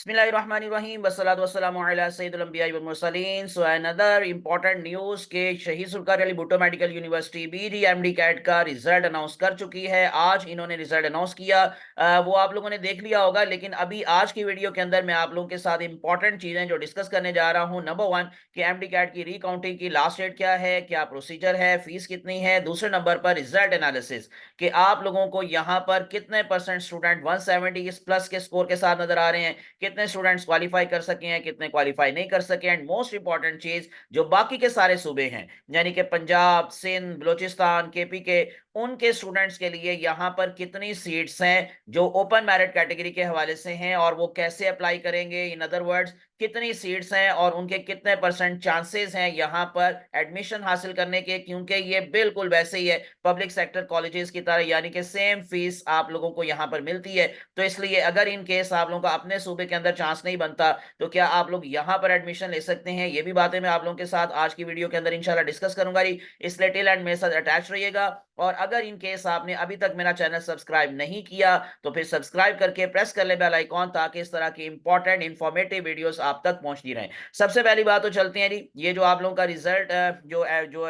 बिस्मिल्लाहिर्रहमानिर्रहीम वस्सलातु वस्सलामु अला सय्यिदिल अंबिया'i वल मुरसलीन। सो अनदर इंपॉर्टेंट न्यूज़ के शहीद जुल्फ़िकार अली भुट्टो मेडिकल यूनिवर्सिटी बीडीएमडी कैट का रिजल्ट अनाउंस कर चुकी है। आज इन्होंने रिजल्ट अनाउंस किया। वो आप लोगों ने देख लिया होगा, लेकिन अभी आज की वीडियो के अंदर मैं आप लोगों के साथ इंपॉर्टेंट चीज़ें जो डिस्कस करने जा रहा हूँ। नंबर वन कि एमडी कैट की रीकाउंटिंग की लास्ट डेट क्या है, क्या प्रोसीजर है, फीस कितनी है। दूसरे नंबर पर रिजल्ट एनालिसिस कि आप लोगों को यहाँ पर कितने परसेंट स्टूडेंट 170 प्लस के स्कोर के साथ नजर आ रहे हैं, कितने स्टूडेंट्स क्वालिफाई कर सके हैं, कितने क्वालिफाई नहीं कर सके। एंड मोस्ट इंपॉर्टेंट चीज, जो बाकी के सारे सूबे हैं यानी कि पंजाब, सिंध, बलोचिस्तान, केपी के, उनके स्टूडेंट्स के लिए यहाँ पर कितनी सीट्स हैं जो ओपन मेरिट कैटेगरी के हवाले से हैं और वो कैसे अप्लाई करेंगे। इन अदर वर्ड्स, कितनी सीट्स हैं और उनके कितने परसेंट चांसेस हैं यहाँ पर एडमिशन हासिल करने के, क्योंकि ये बिल्कुल वैसे ही है पब्लिक सेक्टर कॉलेजेस की तरह, यानी कि सेम फीस आप लोगों को यहाँ पर मिलती है। तो इसलिए अगर इन केस आप लोगों का अपने सूबे के अंदर चांस नहीं बनता तो क्या आप लोग यहाँ पर एडमिशन ले सकते हैं। ये भी बातें मैं आप लोगों के साथ आज की वीडियो के अंदर इंशाल्लाह डिस्कस करूंगा। इसलिए टिल एंड मेरे साथ अटैच रहिएगा। और अगर इन केस आपने अभी तक मेरा चैनल सब्सक्राइब नहीं किया तो फिर सब्सक्राइब करके प्रेस कर ले बेल आइकॉन, ताकि इस तरह की इंपॉर्टेंट इंफॉर्मेटिव वीडियोस आप तक पहुंचती रहें। सबसे पहली बात तो चलते हैं जी, ये जो आप लोगों का रिजल्ट जो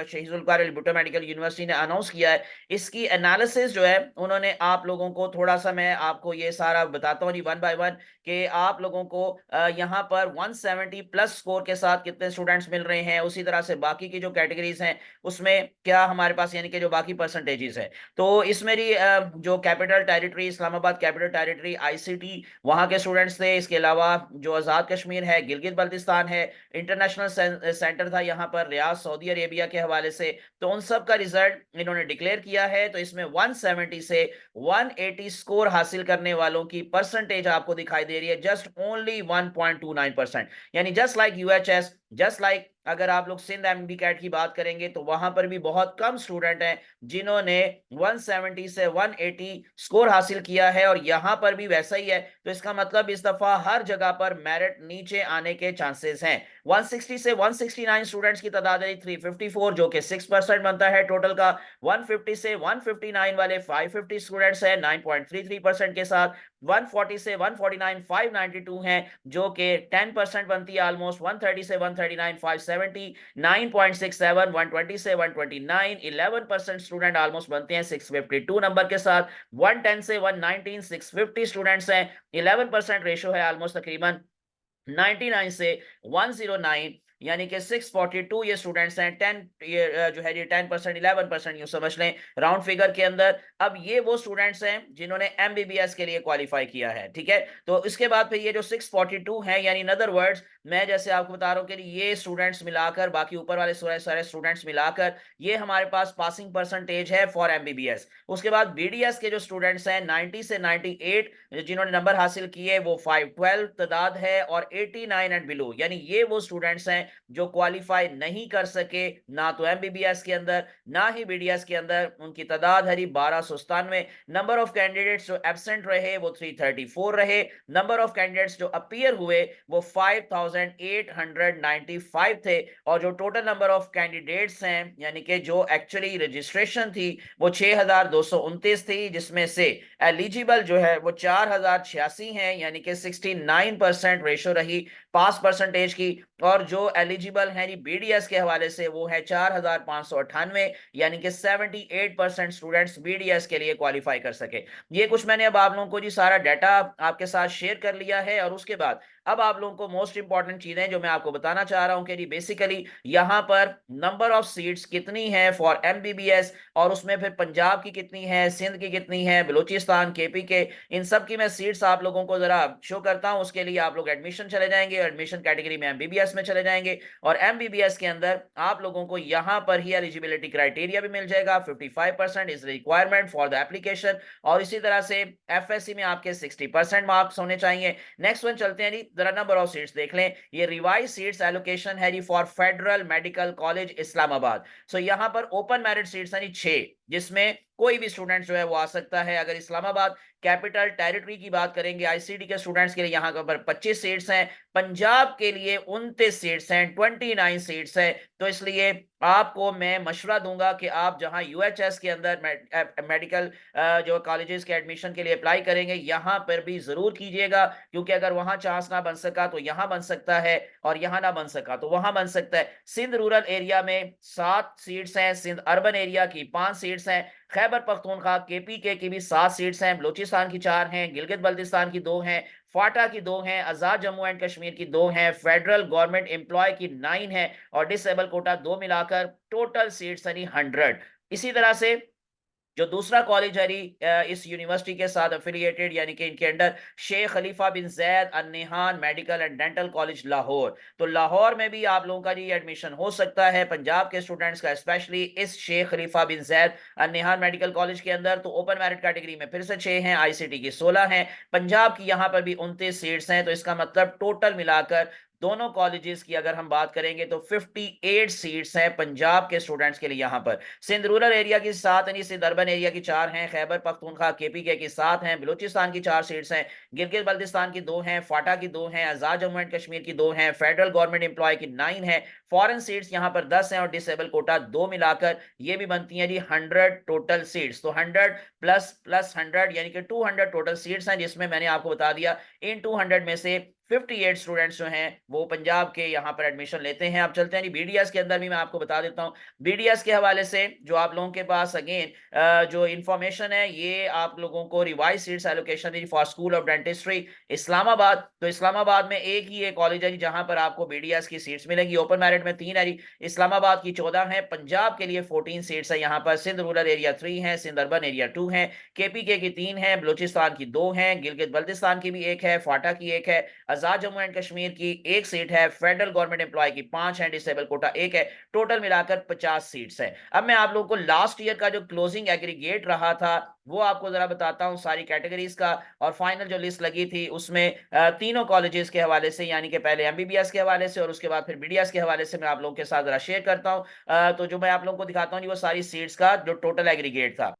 शहीद जुल्फ़िकार अली भुट्टो मेडिकल यूनिवर्सिटी ने अनाउंस किया है, इसकी एनालिसिस जो है उन्होंने आप लोगों को थोड़ा सा, मैं आपको ये सारा बताता हूँ जी वन बाय वन, कि आप लोगों को यहाँ पर 170 प्लस स्कोर के साथ कितने स्टूडेंट्स मिल रहे हैं, उसी तरह से बाकी की जो कैटेगरीज हैं उसमें क्या हमारे पास यानी कि जो बाकी परसेंटेजेस है। तो इसमें भी जो capital territory Islamabad capital territory ICT, वहाँ के स्टूडेंट्स थे। इसके अलावा जो आज़ाद कश्मीर है, गिलगित बल्तिस्तान है, इंटरनेशनल सेंटर था यहाँ पर रियाद सऊदी अरेबिया के हवाले से, तो उन सब का रिजल्ट इन्होंने डिक्लेयर किया है। तो इसमें 170 से 180 स्कोर हासिल करने वालों की परसेंटेज आपको दिखाई दे रही है जस्ट ओनली 1.29%, यानी just like UHS, just like अगर आप लोग सिंध एमडी कैट की बात करेंगे तो वहां पर भी बहुत कम स्टूडेंट हैं जिन्होंने 170 से 180 स्कोर हासिल किया है, और यहां पर भी वैसा ही है। तो इसका मतलब इस दफा हर जगह पर मेरिट नीचे आने के चांसेस हैं। 160 से 169 स्टूडेंट्स की तादाद है 354, जो कि 6% बनता है टोटल का। 150 से 159 वाले 550 स्टूडेंट्स हैं 9.33% के साथ। 140 से 149 592 हैं, जो कि 10% बनती है ऑलमोस्ट। 130 से 139 570 9.67। 120 से 129 11% स्टूडेंट ऑलमोस्ट बनते हैं 652 नंबर के साथ। 110 से 119 650 स्टूडेंट्स हैं, 11% रेशो है ऑलमोस्ट तकरीबन। 99 से 109 यानी कि 642 ये स्टूडेंट्स हैं। 10 ये जो है ये 10% 11% यूं समझ लें राउंड फिगर के अंदर। अब ये वो स्टूडेंट्स हैं जिन्होंने एमबीबीएस के लिए क्वालिफाई किया है, ठीक है। तो इसके बाद फिर ये जो 642 हैं, यानी इन अदर वर्ड्स, मैं जैसे आपको बता रहा हूं कि ये स्टूडेंट्स मिलाकर, बाकी ऊपर वाले सारे सारे स्टूडेंट्स मिलाकर, ये हमारे पास पासिंग परसेंटेज है फॉर एमबीबीएस। उसके बाद बीडीएस के जो स्टूडेंट्स हैं 90 से 98 जिन्होंने नंबर हासिल किए वो 512 तादाद है, और 89 एंड बिलो यानी ये वो स्टूडेंट्स हैं जो क्वालिफाई नहीं कर सके, ना तो एमबीबीएस के अंदर ना ही बीडीएस के अंदर। उनकी तादाद है 1297। नंबर ऑफ कैंडिडेट्स जो एब्सेंट रहे वो 334 रहे। नंबर ऑफ कैंडिडेट्स जो अपीयर हुए वो 5895 थे। और जो टोटल नंबर ऑफ कैंडिडेट्स हैं, यानी कि जो एक्चुअली रजिस्ट्रेशन थी, वो 6229 थी, जिसमें से एलिजिबल जो है वो 4086 हैं, यानी कि 69% रेशो रही पास परसेंटेज की। और जो एलिजिबल है बीडीएस के हवाले से वो है 4598, यानी कि 78% स्टूडेंट्स बीडीएस के लिए क्वालिफाई कर सके। ये कुछ मैंने अब आप लोगों को जी सारा डाटा आपके साथ शेयर कर लिया है। और उसके बाद अब आप लोगों को मोस्ट इंपॉर्टेंट चीजें जो मैं आपको बताना चाह रहा हूं कि बेसिकली यहाँ पर नंबर ऑफ सीट्स कितनी है फॉर एमबीबीएस, और उसमें फिर पंजाब की कितनी है, सिंध की कितनी है, बलूचिस्तान, केपी के, इन सब की मैं सीट्स आप लोगों को जरा शो करता हूं। उसके लिए आप लोग एडमिशन चले जाएंगे, एडमिशन कैटेगरी में एमबीबीएस में चले जाएंगे, और एमबीबीएस के अंदर आप लोगों को यहाँ पर ही एलिजिबिलिटी क्राइटेरिया भी मिल जाएगा। 55% is requirement for the application, और इसी तरह से एफएससी में आपके 60% मार्क्स होने चाहिए। नेक्स्ट वन चलते हैं जी, जरा नंबर ऑफ सीट्स देख लें। ये रिवाइज सीट्स एलोकेशन है जी for federal medical college Islamabad. So यहाँ पर ओपन मेरिट सीट्स हैं जी 6, जिसमें कोई भी स्टूडेंट जो है वो आ सकता है। अगर इस्लामाबाद कैपिटल टेरिटरी की बात करेंगे आईसीटी के स्टूडेंट्स के लिए यहाँ पर 25 सीट्स हैं, पंजाब के लिए 29 सीट्स हैं, 29 सीट्स हैं। तो इसलिए आपको मैं मशवरा दूंगा कि आप जहां यूएचएस के अंदर मेडिकल जो कॉलेजेस के एडमिशन के लिए अप्लाई करेंगे, यहां पर भी जरूर कीजिएगा, क्योंकि अगर वहां चांस ना बन सका तो यहां बन सकता है, और यहां ना बन सका तो वहां बन सकता है। सिंध रूरल एरिया में 7 सीट्स हैं, सिंध अर्बन एरिया की 5 सीट्स हैं, खैबर पख्तूनख्वा केपीके की भी 7 सीट्स हैं, बलूचिस्तान की 4 हैं, गिलगित बल्तिस्तान की 2 हैं, फाटा की 2 हैं, आजाद जम्मू एंड कश्मीर की 2 हैं, फेडरल गवर्नमेंट एम्प्लॉय की 9 है, और डिसेबल कोटा 2 मिलाकर टोटल सीट्स यानी 100। इसी तरह से जो दूसरा कॉलेज है इस यूनिवर्सिटी के साथ एफिलिएटेड, यानी कि इनके अंडर शेख खलीफा बिन जैद अन नहान medical and dental college Lahore, तो लाहौर में भी आप लोगों का जी एडमिशन हो सकता है पंजाब के स्टूडेंट्स का, स्पेशली इस शेख खलीफा बिन जैद अन नहान मेडिकल कॉलेज के अंदर। तो ओपन मेरिट कैटेगरी में फिर से 6 हैं, आईसीटी की 16 हैं, पंजाब की यहाँ पर भी 29 सीट्स हैं। तो इसका मतलब टोटल मिलाकर दोनों कॉलेजेस की अगर हम बात करेंगे तो 58 सीट्स हैं पंजाब के स्टूडेंट्स के लिए यहाँ पर। सिंध रूरल एरिया की 7 यानी सिंध अर्बन एरिया की 4 हैं, खैबर पख्तूनख्वा केपीके की 7 हैं, बलूचिस्तान की 4 सीट्स हैं, गिलगित बल्तिस्तान की 2 हैं, फाटा की 2 हैं, आजाद जम्मू एंड कश्मीर की 2 हैं, फेडरल गवर्नमेंट एम्प्लॉय की 9 है, फॉरेन सीट्स यहाँ पर 10 हैं, और डिसेबल कोटा 2 मिलाकर ये भी बनती है जी 100 टोटल सीट्स। तो 100 प्लस प्लस 100 यानी कि 200 टोटल सीट्स हैं, जिसमें मैंने आपको बता दिया इन 200 में से 58 स्टूडेंट्स जो हैं वो पंजाब के यहाँ पर एडमिशन लेते हैं। अब चलते हैं जी बीडीएस के अंदर भी मैं आपको बता देता हूँ। बीडीएस के हवाले से जो आप लोगों के पास अगेन जो इंफॉर्मेशन है, ये आप लोगों को revise seats allocation for school of dentistry Islamabad. तो इस्लामाबाद में एक ही ये कॉलेज है जी जहां पर आपको बीडीएस की सीट्स मिलेंगी। ओपन मेरिट में 3 है जी, इस्लामाबाद की 14 है, पंजाब के लिए 14 सीट्स है यहाँ पर। सिंध रूरल एरिया 3 है, सिंध अर्बन एरिया 2 है, केपीके की 3 है, बलूचिस्तान की 2 है, गिलगित बल्तिस्तान की भी 1 है, फाटा की 1 है, आजाद जम्मू एंड कश्मीर की 1 सीट है, फेडरल गवर्नमेंट एम्प्लॉय की 5 है, डिसेबल कोटा 1 है, टोटल मिलाकर 50 सीट्स है। अब मैं आप लोगों को लास्ट ईयर का जो क्लोजिंग एग्रीगेट रहा था वो आपको जरा बताता हूं सारी कैटेगरीज का, और फाइनल जो लिस्ट लगी थी उसमें तीनों कॉलेजेस के हवाले से, यानी कि पहले एमबीबीएस के हवाले से और उसके बाद फिर बीडीएस के हवाले से मैं आप लोगों के साथ जरा शेयर करता हूं। तो जो मैं आप लोगों को दिखाता हूं वो सारी सीट्स का जो टोटल एग्रीगेट था।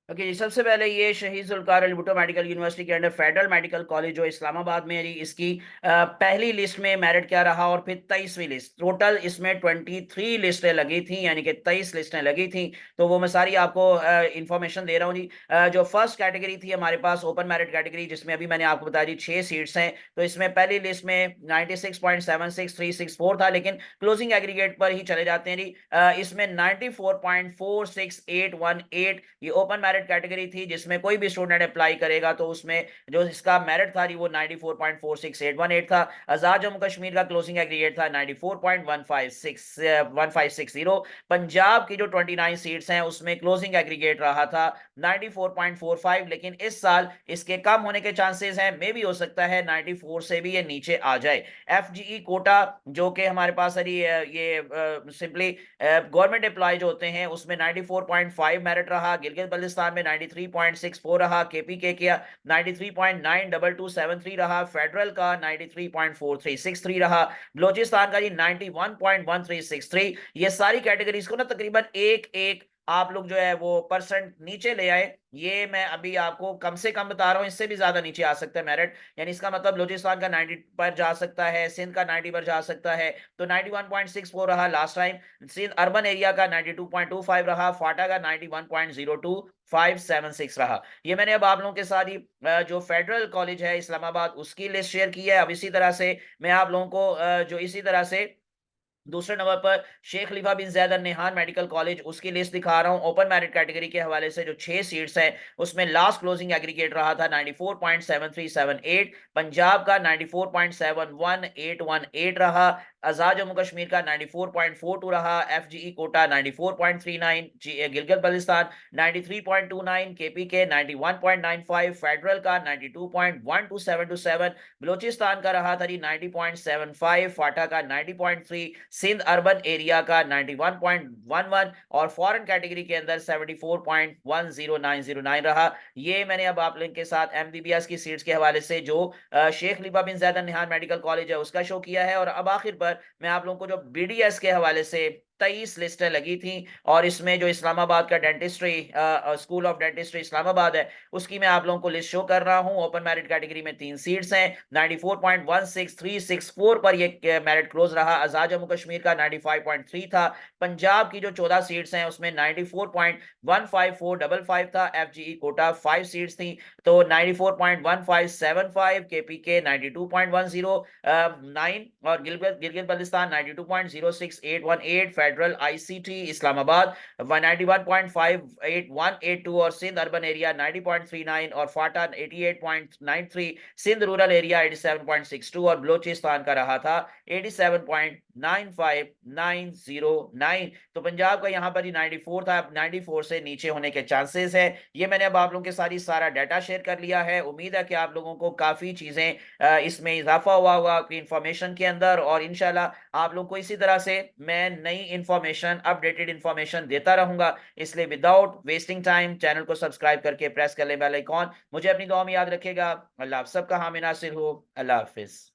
ओके जी, सबसे पहले ये शहीद जुल्फ़िकार अली भुट्टो मेडिकल यूनिवर्सिटी के अंडर फेडरल मेडिकल कॉलेज जो इस्लामाबाद में है जी, इसकी पहली लिस्ट में मेरिट क्या रहा, और फिर 23वीं लिस्ट। टोटल इसमें 23 लिस्टें लगी थी, यानी कि 23 लिस्टें लगी थी। तो वो मैं सारी आपको इंफॉर्मेशन दे रहा हूँ जी। जो फर्स्ट कैटेगरी थी हमारे पास ओपन मेरिट कैटेगरी, जिसमें अभी मैंने आपको बताया जी 6 सीट्स हैं। तो इसमें पहली लिस्ट में 96.76364 था, लेकिन क्लोजिंग एग्रीगेट पर ही चले जाते हैं जी। इसमें 94.46818 ये ओपन मेरिट कैटेगरी थी, जिसमें कोई भी स्टूडेंट अप्लाई करेगा तो उसमें जो इसका मेरिट था वो 94.46818 था। आजाद जम्मू कश्मीर का क्लोजिंग एग्रीगेट था 94.156 पंजाब की जो 29 सीट्स हैं उसमें क्लोजिंग एग्रीगेट रहा था 94.45, लेकिन इस साल इसके कम होने के चांसेस हैं, मे भी हो सकता है 94 से भी ये नीचे आ जाए। एफजीई कोटा जो कि हमारे पास ये सिंपली गवर्नमेंट एम्प्लॉय जो होते हैं उसमें 94.5 मेरिट रहा, गिलगित बल्तिस्तान में 93.64 रहा, केपीके का 93.92273 रहा, फेडरल का 93.4363 रहा, बलोचिस्तान का जी 91.1363। ये सारी कैटेगरीज को ना तकरीबन एक एक आप लोग जो है वो परसेंट नीचे ले आए। ये मैं अभी आपको कम से कम बता रहा हूं, इससे भी ज्यादा नीचे आ सकता है मेरिट, यानी इसका मतलब बलूचिस्तान का 90 पर जा सकता है, सिंध का 90 पर जा सकता है। तो 91.64 रहा last time, Sindh urban area का 92.25 रहा, फाटा का 91.02576 रहा। ये मैंने अब आप लोगों के साथ ही जो फेडरल कॉलेज है इस्लामाबाद उसकी लिस्ट शेयर की है। अब इसी तरह से मैं आप लोगों को जो इसी तरह से दूसरे नंबर पर शेख खलीफा बिन जैद अल नहान मेडिकल कॉलेज उसकी लिस्ट दिखा रहा हूं। ओपन मेरिट कैटेगरी के हवाले से जो 6 सीट्स हैं उसमें लास्ट क्लोजिंग एग्रीगेट रहा था 94.7378, पंजाब का 94.71818 रहा, आजाद जम्मू कश्मीर का 94.42 रहा, एफजीई कोटा 94.39, गिलगित बल्तिस्तान 93.29, केपीके 91.95, फेडरल का 92.12727, बलूचिस्तान का रहा था जी 90.75, फाटा का 90.3, सिंध अर्बन एरिया का 91.11, और फॉरेन कैटेगरी के अंदर 74.10909 रहा। ये मैंने अब आप लोगों के साथ एमबीबीएस की सीट्स के हवाले से जो शेख खलीफा बिन जैद अल नहान मेडिकल कॉलेज है उसका शो किया है। और अब आखिर पर मैं आप लोगों को जो बीडीएस के हवाले से 23 लिस्टें लगी थी और इसमें जो इस्लामाबाद का dentistry school of dentistry Islamabad है, उसकी मैं आप लोगों को लिस्ट शो कर रहा हूं। ओपन मेरिट कैटेगरी में 3 सीट्स हैं। 94.16364 पर ये मेरिट क्लोज रहा। आजाद जम्मू कश्मीर का 95.3 था। पंजाब की जो 14 सीट्स हैं उसमें 94.15455 था। एफजीई कोटा 5 सीट्स थी तो 94.1575, केपीके 92.109 और गिलगित गिलगित बल्तिस्तान 92.06818, फेडरल आईसीटी इस्लामाबाद 91.58182 और सिंध अर्बन एरिया 90.39 और फाटा 88.93, सिंध रूरल एरिया 87.62 और बलोचिस्तान का रहा था 87.95909। तो पंजाब का यहाँ पर ही 94 था, 94 से नीचे होने के चांसेस है। ये मैंने अब आप लोगों के साथ सारा डाटा शेयर कर लिया है। उम्मीद है कि आप लोगों को काफी चीजें इसमें इजाफा हुआ होगा आपकी इंफॉर्मेशन के अंदर, और इंशाल्लाह आप लोग को इसी तरह से मैं नई इंफॉर्मेशन, अपडेटेड इंफॉर्मेशन देता रहूंगा। इसलिए विदाउट वेस्टिंग टाइम चैनल को सब्सक्राइब करके प्रेस कर ले बेल आइकॉन। मुझे अपनी दुआ में याद रखेगा। अल्लाह आप सबका हामी नासिर हो। अल्लाह हाफिज।